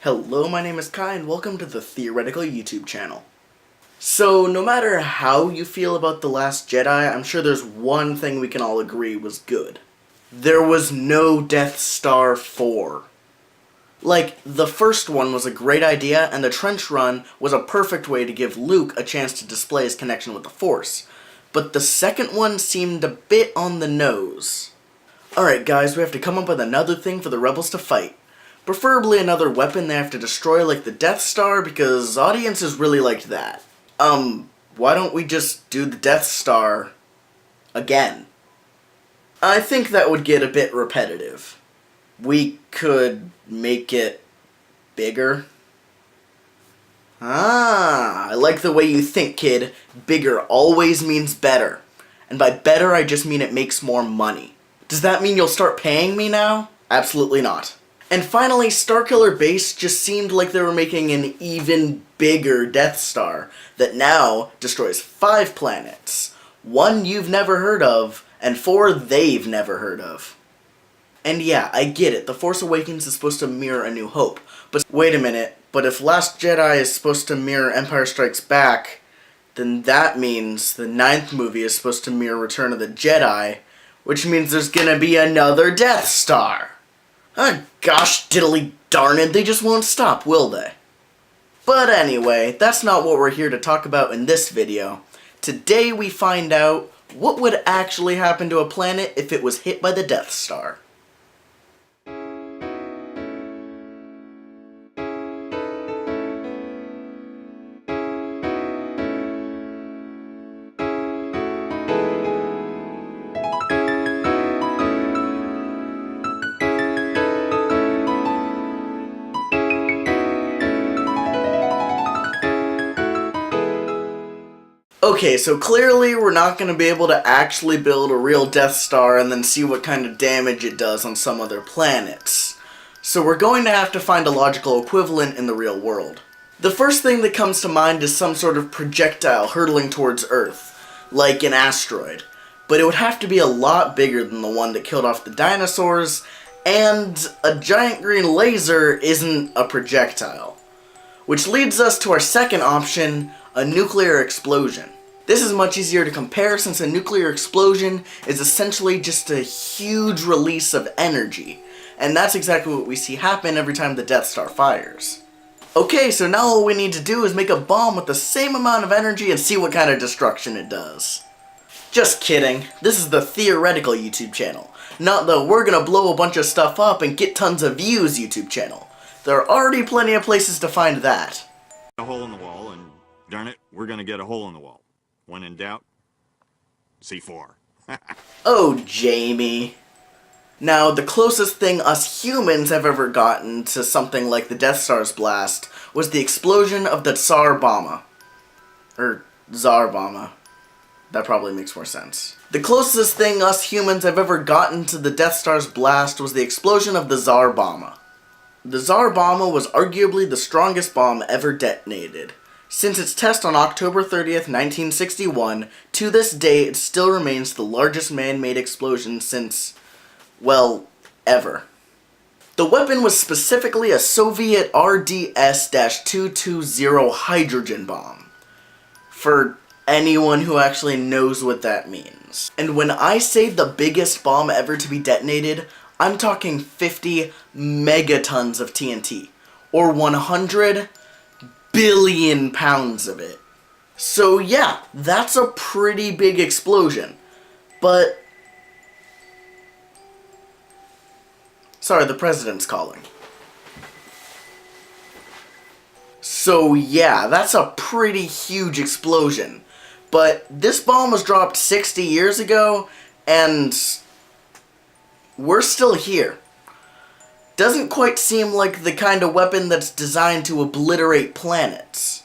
Hello, my name is Kai, and welcome to the Theoretical YouTube channel. So, no matter how you feel about The Last Jedi, I'm sure there's one thing we can all agree was good. There was no Death Star 4. Like, the first one was a great idea, and the trench run was a perfect way to give Luke a chance to display his connection with the Force. But the second one seemed a bit on the nose. Alright guys, we have to come up with another thing for the Rebels to fight. Preferably another weapon they have to destroy like the Death Star, because audiences really liked that. Why don't we just do the Death Star again? I think that would get a bit repetitive. We could make it bigger. I like the way you think, kid. Bigger always means better. And by better, I just mean it makes more money. Does that mean you'll start paying me now? Absolutely not. And finally, Starkiller Base just seemed like they were making an even bigger Death Star that now destroys 5 planets. 1 you've never heard of, and 4 they've never heard of. And yeah, I get it, The Force Awakens is supposed to mirror A New Hope. But wait a minute, but if Last Jedi is supposed to mirror Empire Strikes Back, then that means the 9th movie is supposed to mirror Return of the Jedi, which means there's gonna be another Death Star. Gosh diddly darn it, they just won't stop, will they? But anyway, that's not what we're here to talk about in this video. Today we find out what would actually happen to a planet if it was hit by the Death Star. Okay, so clearly we're not going to be able to actually build a real Death Star and then see what kind of damage it does on some other planets. So we're going to have to find a logical equivalent in the real world. The first thing that comes to mind is some sort of projectile hurtling towards Earth, like an asteroid. But it would have to be a lot bigger than the one that killed off the dinosaurs, and a giant green laser isn't a projectile. Which leads us to our second option, a nuclear explosion. This is much easier to compare since a nuclear explosion is essentially just a huge release of energy, and that's exactly what we see happen every time the Death Star fires. Okay, so now all we need to do is make a bomb with the same amount of energy and see what kind of destruction it does. Just kidding, this is the Theoretical YouTube channel, not the we're gonna blow a bunch of stuff up and get tons of views YouTube channel. There are already plenty of places to find that. A hole in the wall, and darn it, we're gonna get a hole in the wall. When in doubt, C4. Oh, Jamie. Now, the closest thing us humans have ever gotten to something like the Death Star's blast was the explosion of the Tsar Bomba. Tsar Bomba. That probably makes more sense. The closest thing us humans have ever gotten to the Death Star's blast was the explosion of the Tsar Bomba. The Tsar Bomba was arguably the strongest bomb ever detonated. Since its test on October 30th, 1961, to this day it still remains the largest man-made explosion since, well, ever. The weapon was specifically a Soviet RDS-220 hydrogen bomb, for anyone who actually knows what that means. And when I say the biggest bomb ever to be detonated, I'm talking 50 megatons of TNT, or 100 billion pounds of it. So yeah, that's a pretty big explosion. But... sorry, the president's calling. So yeah, that's a pretty huge explosion. But this bomb was dropped 60 years ago, and we're still here. Doesn't quite seem like the kind of weapon that's designed to obliterate planets.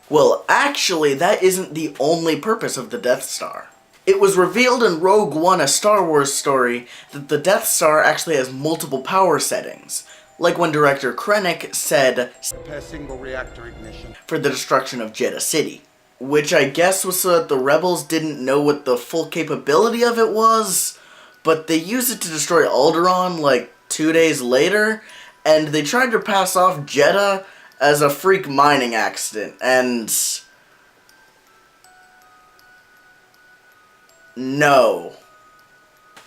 Well, actually, that isn't the only purpose of the Death Star. It was revealed in Rogue One, a Star Wars story, that the Death Star actually has multiple power settings, like when director Krennic said, "Prepare single reactor ignition for the destruction of Jedha City. Which I guess was so that the rebels didn't know what the full capability of it was, but they used it to destroy Alderaan like 2 days later, and they tried to pass off Jeddah as a freak mining accident, and no.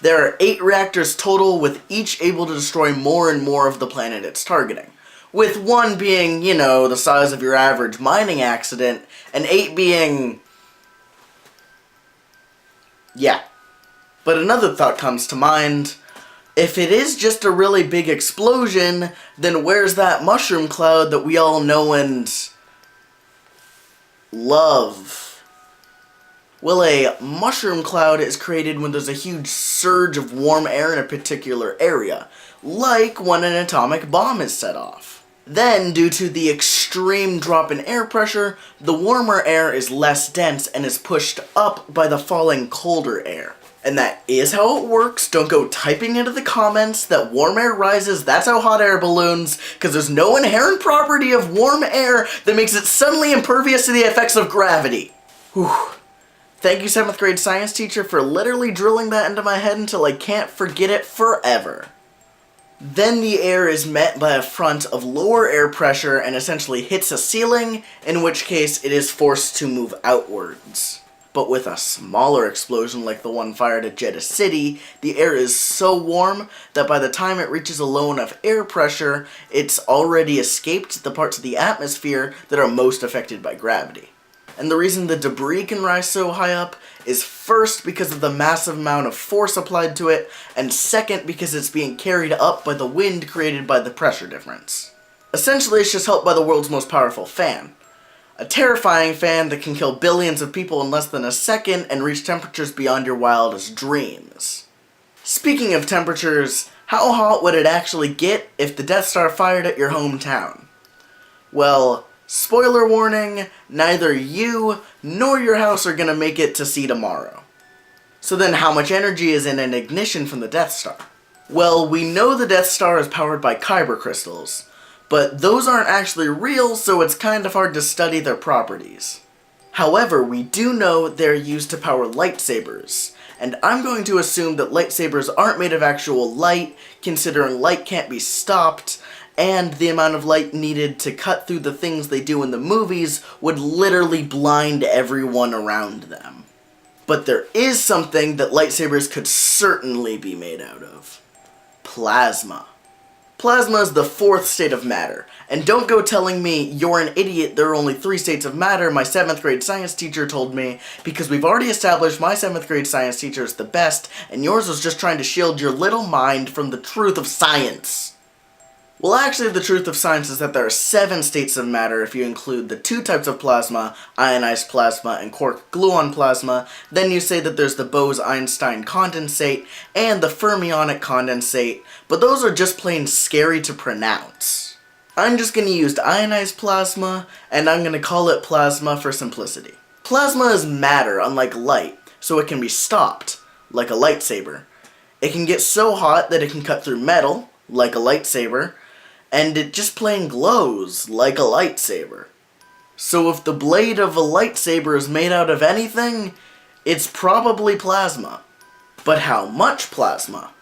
There are 8 reactors total, with each able to destroy more and more of the planet it's targeting. With 1 being, you know, the size of your average mining accident, and 8 being... yeah. But another thought comes to mind. If it is just a really big explosion, then where's that mushroom cloud that we all know and love? Well, a mushroom cloud is created when there's a huge surge of warm air in a particular area, like when an atomic bomb is set off. Then, due to the extreme drop in air pressure, the warmer air is less dense and is pushed up by the falling colder air. And that is how it works. Don't go typing into the comments that warm air rises, that's how hot air balloons, because there's no inherent property of warm air that makes it suddenly impervious to the effects of gravity. Whew. Thank you, 7th grade science teacher, for literally drilling that into my head until I can't forget it forever. Then the air is met by a front of lower air pressure and essentially hits a ceiling, in which case it is forced to move outwards. But with a smaller explosion like the one fired at Jeddah City, the air is so warm that by the time it reaches a low enough air pressure, it's already escaped the parts of the atmosphere that are most affected by gravity. And the reason the debris can rise so high up is first because of the massive amount of force applied to it, and second because it's being carried up by the wind created by the pressure difference. Essentially, it's just helped by the world's most powerful fan. A terrifying fan that can kill billions of people in less than a second and reach temperatures beyond your wildest dreams. Speaking of temperatures, how hot would it actually get if the Death Star fired at your hometown? Well, spoiler warning, neither you nor your house are gonna make it to see tomorrow. So then how much energy is in an ignition from the Death Star? Well, we know the Death Star is powered by kyber crystals, but those aren't actually real, so it's kind of hard to study their properties. However, we do know they're used to power lightsabers, and I'm going to assume that lightsabers aren't made of actual light, considering light can't be stopped, and the amount of light needed to cut through the things they do in the movies would literally blind everyone around them. But there is something that lightsabers could certainly be made out of. Plasma. Plasma is the 4th state of matter, and don't go telling me you're an idiot, there are only 3 states of matter, my 7th grade science teacher told me, because we've already established my 7th grade science teacher is the best, and yours was just trying to shield your little mind from the truth of science. Well, actually, the truth of science is that there are 7 states of matter if you include the 2 types of plasma, ionized plasma and quark-gluon plasma. Then you say that there's the Bose-Einstein condensate and the fermionic condensate, but those are just plain scary to pronounce. I'm just going to use ionized plasma, and I'm going to call it plasma for simplicity. Plasma is matter, unlike light, so it can be stopped, like a lightsaber. It can get so hot that it can cut through metal, like a lightsaber, and it just plain glows like a lightsaber. So if the blade of a lightsaber is made out of anything, it's probably plasma. But how much plasma?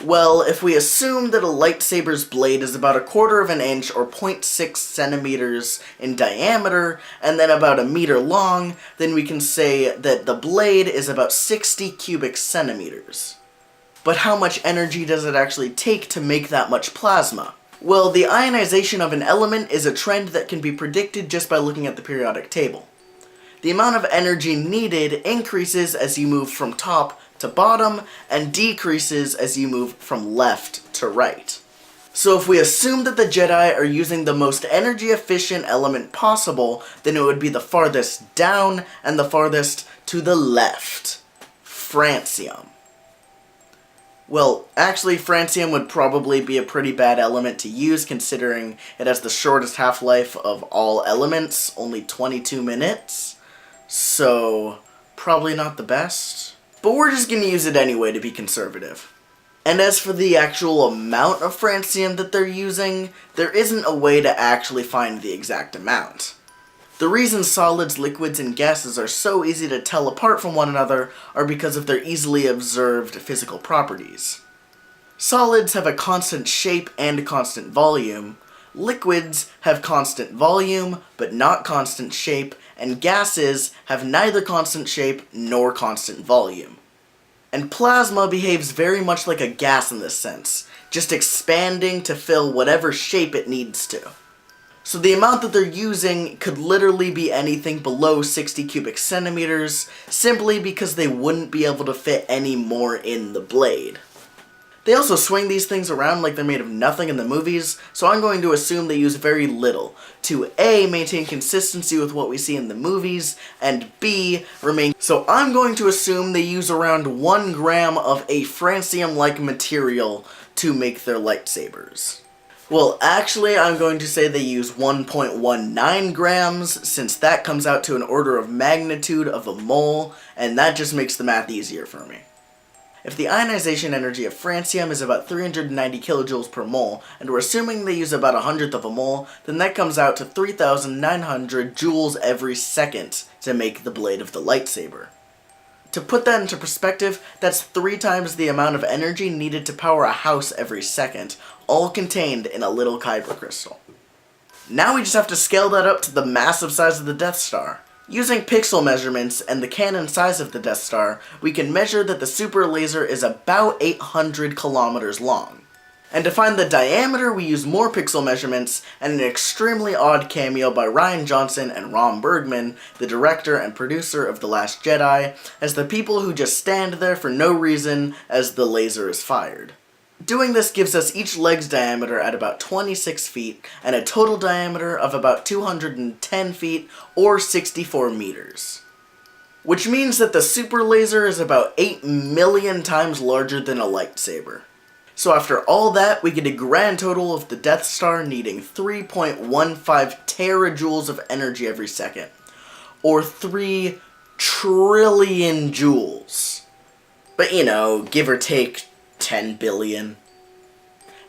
Well, if we assume that a lightsaber's blade is about 1/4 of an inch or 0.6 centimeters in diameter, and then about 1 meter long, then we can say that the blade is about 60 cubic centimeters. But how much energy does it actually take to make that much plasma? Well, the ionization of an element is a trend that can be predicted just by looking at the periodic table. The amount of energy needed increases as you move from top to bottom, and decreases as you move from left to right. So if we assume that the Jedi are using the most energy efficient element possible, then it would be the farthest down and the farthest to the left. Francium. Well, actually, francium would probably be a pretty bad element to use, considering it has the shortest half-life of all elements, only 22 minutes. So, probably not the best. But we're just gonna use it anyway to be conservative. And as for the actual amount of francium that they're using, there isn't a way to actually find the exact amount. The reason solids, liquids, and gases are so easy to tell apart from one another are because of their easily observed physical properties. Solids have a constant shape and constant volume. Liquids have constant volume, but not constant shape, and gases have neither constant shape nor constant volume. And plasma behaves very much like a gas in this sense, just expanding to fill whatever shape it needs to. So the amount that they're using could literally be anything below 60 cubic centimeters, simply because they wouldn't be able to fit any more in the blade. They also swing these things around like they're made of nothing in the movies, so I'm going to assume they use very little to A, maintain consistency with what we see in the movies, and B, remain. So I'm going to assume they use around 1 gram of a francium-like material to make their lightsabers. Well, actually, I'm going to say they use 1.19 grams, since that comes out to an order of magnitude of a mole, and that just makes the math easier for me. If the ionization energy of francium is about 390 kilojoules per mole, and we're assuming they use about 1/100th of a mole, then that comes out to 3,900 joules every second to make the blade of the lightsaber. To put that into perspective, that's 3 times the amount of energy needed to power a house every second, all contained in a little kyber crystal. Now we just have to scale that up to the massive size of the Death Star. Using pixel measurements and the cannon size of the Death Star, we can measure that the super laser is about 800 kilometers long. And to find the diameter, we use more pixel measurements and an extremely odd cameo by Rian Johnson and Ron Bergman, the director and producer of The Last Jedi, as the people who just stand there for no reason as the laser is fired. Doing this gives us each leg's diameter at about 26 feet, and a total diameter of about 210 feet, or 64 meters. Which means that the super laser is about 8 million times larger than a lightsaber. So after all that, we get a grand total of the Death Star needing 3.15 terajoules of energy every second, or 3 trillion joules. But you know, give or take 10 billion.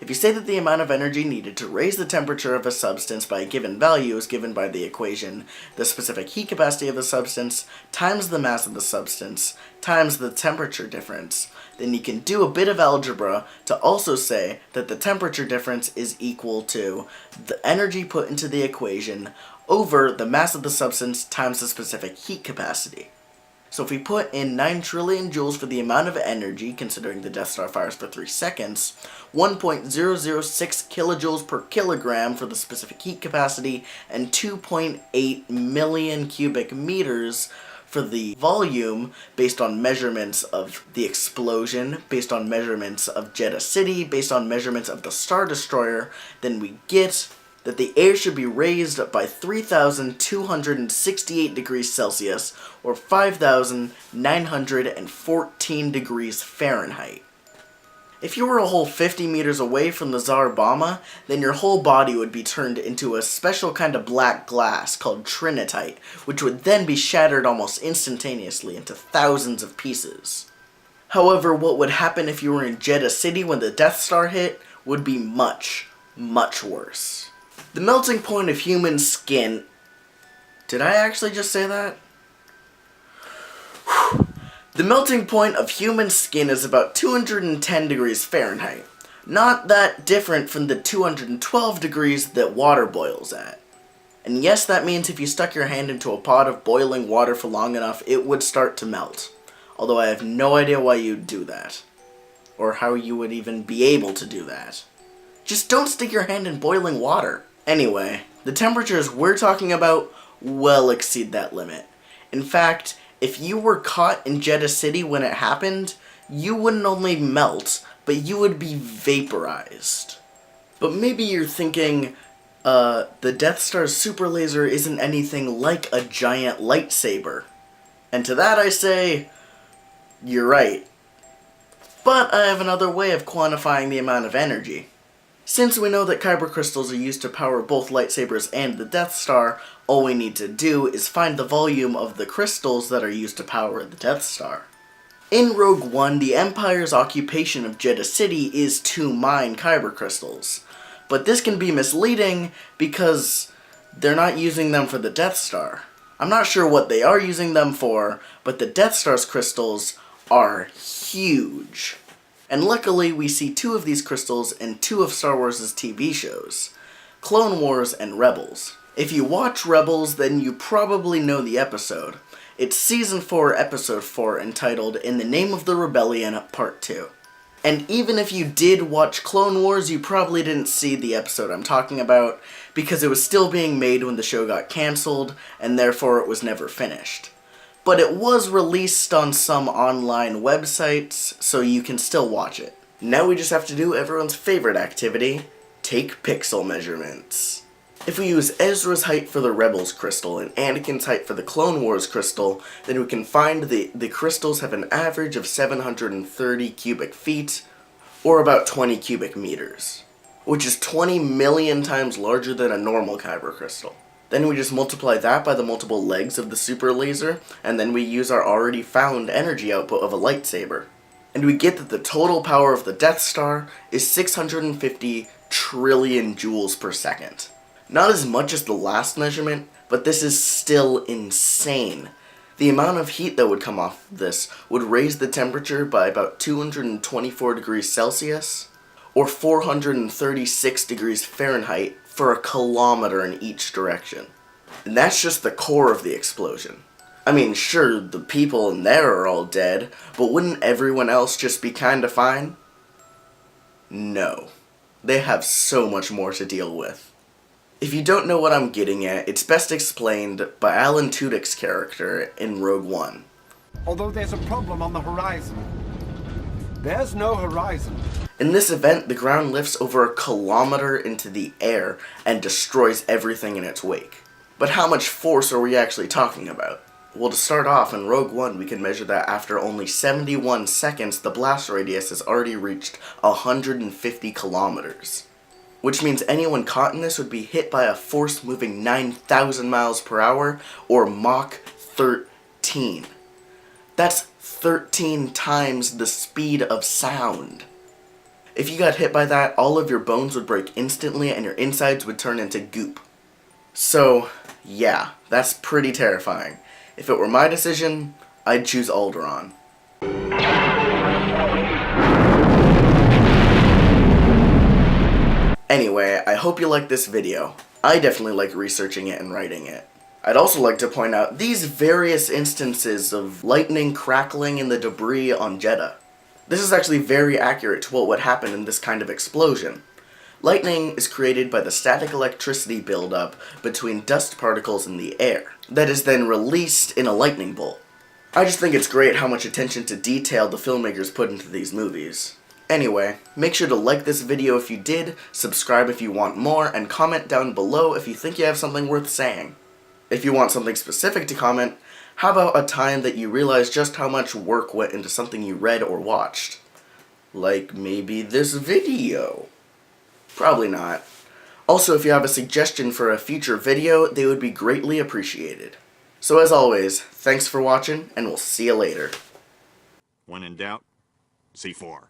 If you say that the amount of energy needed to raise the temperature of a substance by a given value is given by the equation, the specific heat capacity of the substance times the mass of the substance times the temperature difference, then you can do a bit of algebra to also say that the temperature difference is equal to the energy put into the equation over the mass of the substance times the specific heat capacity. So if we put in 9 trillion joules for the amount of energy, considering the Death Star fires for 3 seconds, 1.006 kilojoules per kilogram for the specific heat capacity, and 2.8 million cubic meters for the volume, based on measurements of the explosion, based on measurements of Jedha City, based on measurements of the Star Destroyer, then we get that the air should be raised by 3,268 degrees Celsius, or 5,914 degrees Fahrenheit. If you were a whole 50 meters away from the Tsar Bomba, then your whole body would be turned into a special kind of black glass called trinitite, which would then be shattered almost instantaneously into thousands of pieces. However, what would happen if you were in Jedha City when the Death Star hit would be much, much worse. The melting point of human skin... Did I actually just say that? The melting point of human skin is about 210 degrees Fahrenheit. Not that different from the 212 degrees that water boils at. And yes, that means if you stuck your hand into a pot of boiling water for long enough, it would start to melt. Although I have no idea why you'd do that. Or how you would even be able to do that. Just don't stick your hand in boiling water. Anyway, the temperatures we're talking about well exceed that limit. In fact, if you were caught in Jedha City when it happened, you wouldn't only melt, but you would be vaporized. But maybe you're thinking, the Death Star's super laser isn't anything like a giant lightsaber. And to that I say, you're right. But I have another way of quantifying the amount of energy. Since we know that kyber crystals are used to power both lightsabers and the Death Star, all we need to do is find the volume of the crystals that are used to power the Death Star. In Rogue One, the Empire's occupation of Jedha City is to mine kyber crystals. But this can be misleading because they're not using them for the Death Star. I'm not sure what they are using them for, but the Death Star's crystals are huge. And luckily, we see 2 of these crystals in 2 of Star Wars' TV shows, Clone Wars and Rebels. If you watch Rebels, then you probably know the episode. It's Season 4, Episode 4, entitled In the Name of the Rebellion, Part 2. And even if you did watch Clone Wars, you probably didn't see the episode I'm talking about, because it was still being made when the show got cancelled, and therefore it was never finished. But it was released on some online websites, so you can still watch it. Now we just have to do everyone's favorite activity, take pixel measurements. If we use Ezra's height for the Rebels crystal and Anakin's height for the Clone Wars crystal, then we can find the crystals have an average of 730 cubic feet, or about 20 cubic meters, which is 20 million times larger than a normal kyber crystal. Then we just multiply that by the multiple legs of the super laser, and then we use our already found energy output of a lightsaber. And we get that the total power of the Death Star is 650 trillion joules per second. Not as much as the last measurement, but this is still insane. The amount of heat that would come off this would raise the temperature by about 224 degrees Celsius, or 436 degrees Fahrenheit for a kilometer in each direction. And that's just the core of the explosion. I mean, sure, the people in there are all dead, but wouldn't everyone else just be kinda fine? No. They have so much more to deal with. If you don't know what I'm getting at, it's best explained by Alan Tudyk's character in Rogue One. Although there's a problem on the horizon. There's no horizon. In this event, the ground lifts over a kilometer into the air and destroys everything in its wake. But how much force are we actually talking about? Well, to start off, in Rogue One, we can measure that after only 71 seconds, the blast radius has already reached 150 kilometers. Which means anyone caught in this would be hit by a force moving 9,000 miles per hour, or Mach 13. That's 13 times the speed of sound. If you got hit by that, all of your bones would break instantly and your insides would turn into goop. So, yeah, that's pretty terrifying. If it were my decision, I'd choose Alderaan. Anyway, I hope you liked this video. I definitely like researching it and writing it. I'd also like to point out these various instances of lightning crackling in the debris on Jedha. This is actually very accurate to what would happen in this kind of explosion. Lightning is created by the static electricity buildup between dust particles in the air, that is then released in a lightning bolt. I just think it's great how much attention to detail the filmmakers put into these movies. Anyway, make sure to like this video if you did, subscribe if you want more, and comment down below if you think you have something worth saying. If you want something specific to comment, how about a time that you realized just how much work went into something you read or watched? Like maybe this video. Probably not. Also, if you have a suggestion for a future video, they would be greatly appreciated. So as always, thanks for watching, and we'll see you later. When in doubt, C4.